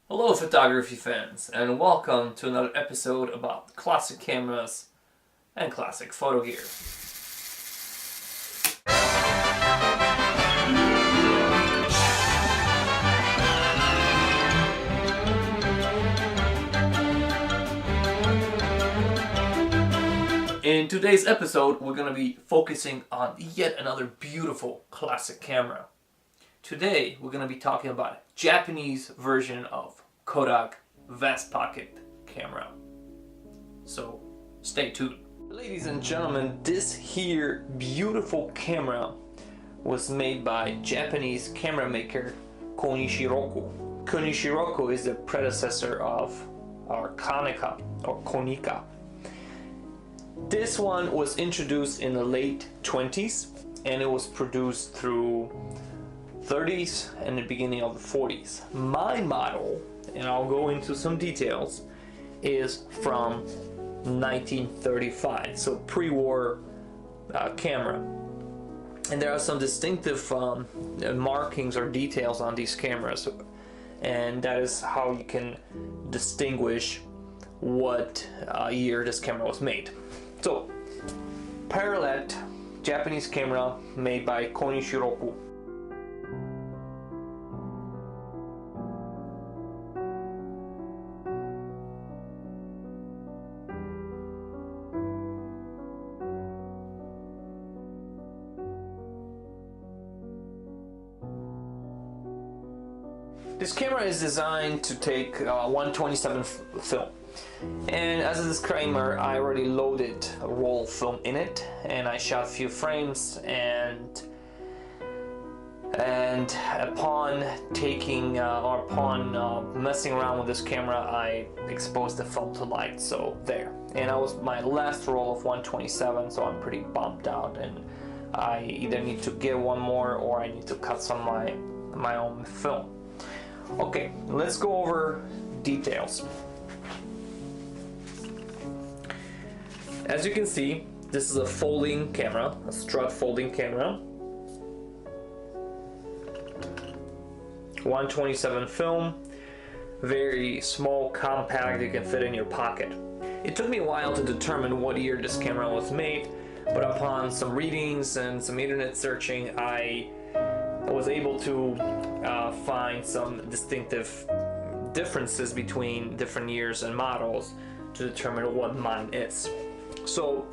Hello photography fans, and welcome to another episode about classic cameras and classic photo gear. In today's episode, we're going to be focusing on yet another beautiful classic camera. Today, we're going to be talking about a Japanese version of Kodak vast pocket camera. So, stay tuned. Ladies and gentlemen, this here beautiful camera was made by Japanese camera maker Konishiroku. Konishiroku is the predecessor of our Konica or Konica. This one was introduced in the late 20s and it was produced through 30s and the beginning of the 40s. My model, and I'll go into some details, is from 1935, so pre-war camera. And there are some distinctive markings or details on these cameras, and that is how you can distinguish what year this camera was made. So, Pearlette, Japanese camera made by Konishiroku. This camera is designed to take 127 film, and as a disclaimer, I already loaded a roll of film in it, and I shot a few frames, and upon taking or upon messing around with this camera, I exposed the film to light. So there, and that was my last roll of 127, so I'm pretty bummed out, and I either need to get one more or I need to cut some of my own film. Okay, let's go over details. As you can see, this is a folding camera, a strut folding camera. 127 film, very small, compact, you can fit in your pocket. It took me a while to determine what year this camera was made, but upon some readings and some internet searching, I was able to find some distinctive differences between different years and models to determine what mine is. So,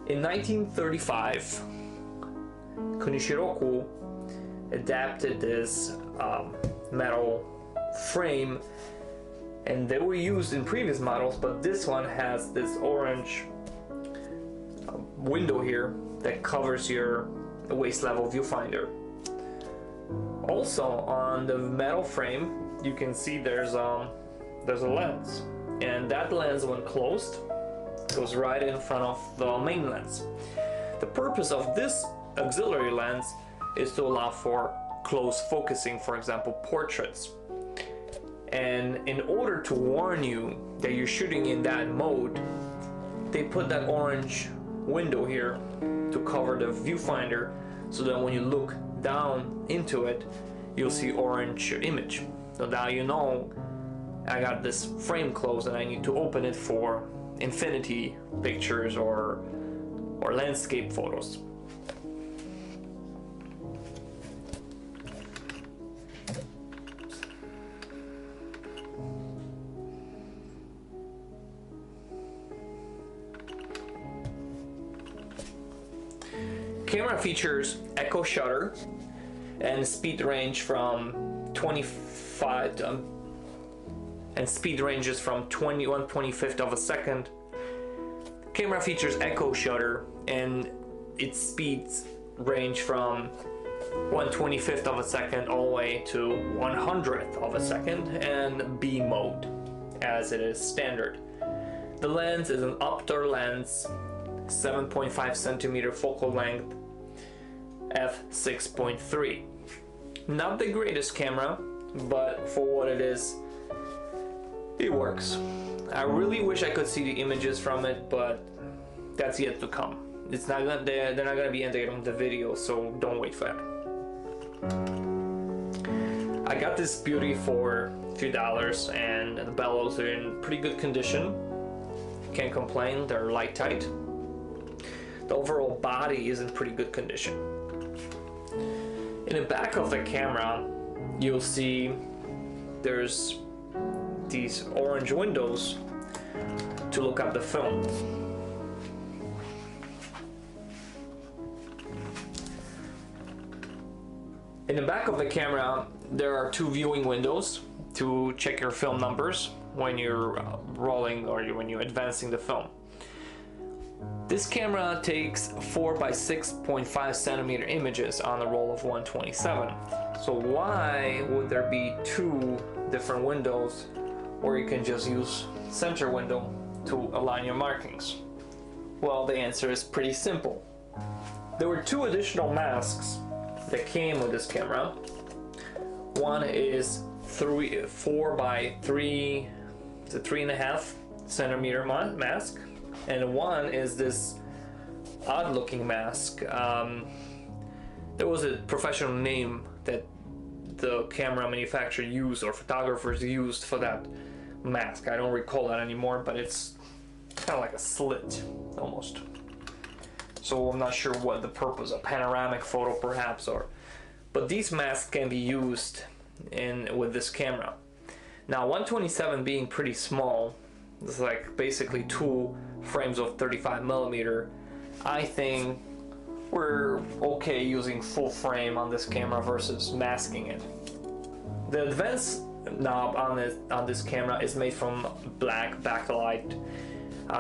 in 1935, Konishiroku adapted this metal frame, and they were used in previous models, but this one has this orange window here that covers your waist level viewfinder. Also, on the metal frame, you can see there's a lens, and that lens, when closed, goes right in front of the main lens. The purpose of this auxiliary lens is to allow for close focusing, for example, portraits. And in order to warn you that you're shooting in that mode, they put that orange window here to cover the viewfinder, so that when you look down into it, you'll see orange image. So now you know I got this frame closed and I need to open it for infinity pictures or landscape photos. Camera features echo shutter and speed range from 25 and speed ranges from 1/25 of a second. Camera features echo shutter and its speeds range from 1/25 of a second all the way to 1/100th of a second, and B mode as it is standard. The lens is an Optor lens, 7.5 centimeter focal length, f6.3. Not the greatest camera, but for what it is, it works. I really wish I could see the images from it, but that's yet to come. They're not gonna be integrated on the video, so don't wait for that. I got this beauty for a few dollars, and the bellows are in pretty good condition. Can't complain, they're light tight. The overall body is in pretty good condition. In the back of the camera, you'll see there's these orange windows to look at the film. In the back of the camera, there are two viewing windows to check your film numbers when you're rolling or when you're advancing the film. This camera takes 4 by 6.5 centimeter images on a roll of 127. So why would there be two different windows where you can just use center window to align your markings? Well, the answer is pretty simple. There were two additional masks that came with this camera. One is 4 by 3.5 centimeter mask, and one is this odd looking mask. There was a professional name that the camera manufacturer used or photographers used for that mask. I don't recall that anymore, but it's kind of like a slit almost. So I'm not sure what the purpose, a panoramic photo perhaps, but these masks can be used with this camera. Now 127 being pretty small, it's like basically 2 frames of 35 millimeter. I think we're okay using full frame on this camera versus masking it. The advanced knob on this camera is made from black backlight.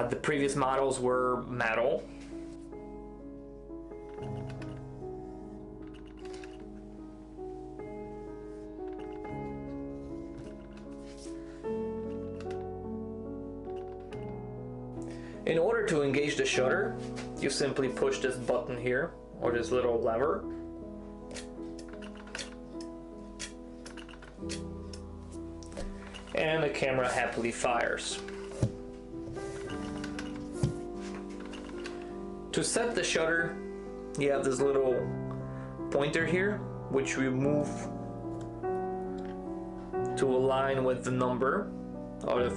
The previous models were metal. In order to engage the shutter, you simply push this button here, or this little lever. And the camera happily fires. To set the shutter, you have this little pointer here, which we move to align with the number of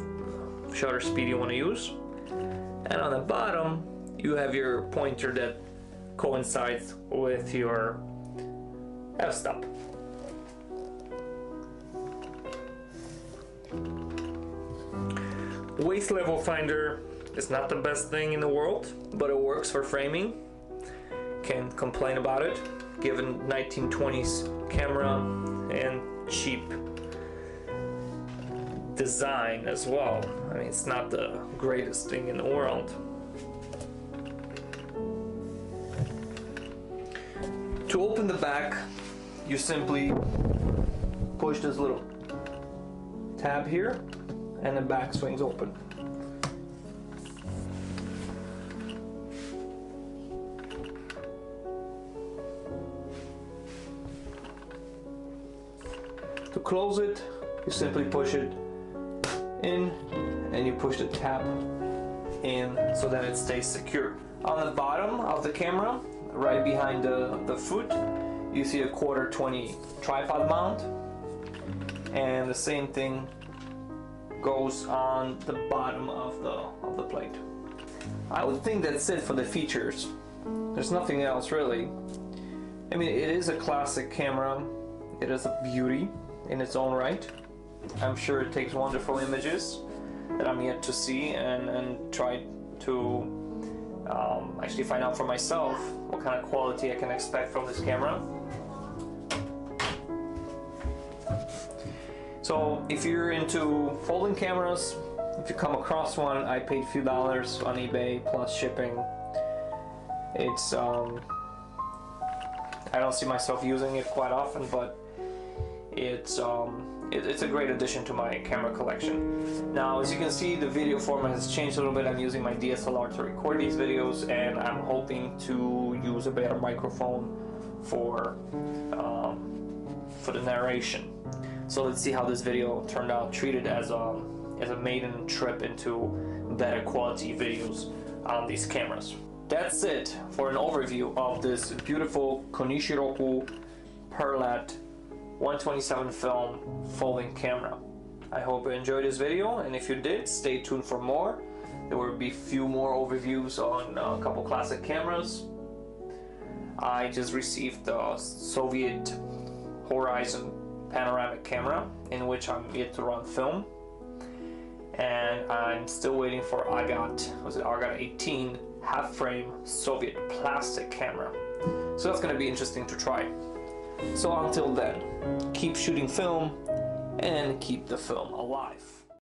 the shutter speed you want to use. And on the bottom, you have your pointer that coincides with your f-stop. Waist level finder is not the best thing in the world, but it works for framing. Can't complain about it, given 1920s camera and cheap design as well. I mean, it's not the greatest thing in the world. To open the back, you simply push this little tab here and the back swings open. To close it, you simply push it in and you push the tab in so that it stays secure. On the bottom of the camera, right behind the foot, you see a 1/4-20 tripod mount, and the same thing goes on the bottom of the plate. I would think that's it for the features. There's nothing else really. I mean, it is a classic camera. It is a beauty in its own right. I'm sure it takes wonderful images that I'm yet to see and try to actually find out for myself what kind of quality I can expect from this camera. So if you're into folding cameras, if you come across one, I paid a few dollars on eBay plus shipping. It's I don't see myself using it quite often, but it's a great addition to my camera collection. Now, as you can see, the video format has changed a little bit. I'm using my DSLR to record these videos, and I'm hoping to use a better microphone for the narration. So let's see how this video turned out, treated as a maiden trip into better quality videos on these cameras. That's it for an overview of this beautiful Konishiroku Pearlette 127 film folding camera. I hope you enjoyed this video, and if you did, stay tuned for more. There will be a few more overviews on a couple classic cameras. I just received the Soviet Horizon panoramic camera, in which I'm yet to run film, and I'm still waiting for Argot 18 half frame Soviet plastic camera. So that's going to be interesting to try. So until then, keep shooting film and keep the film alive.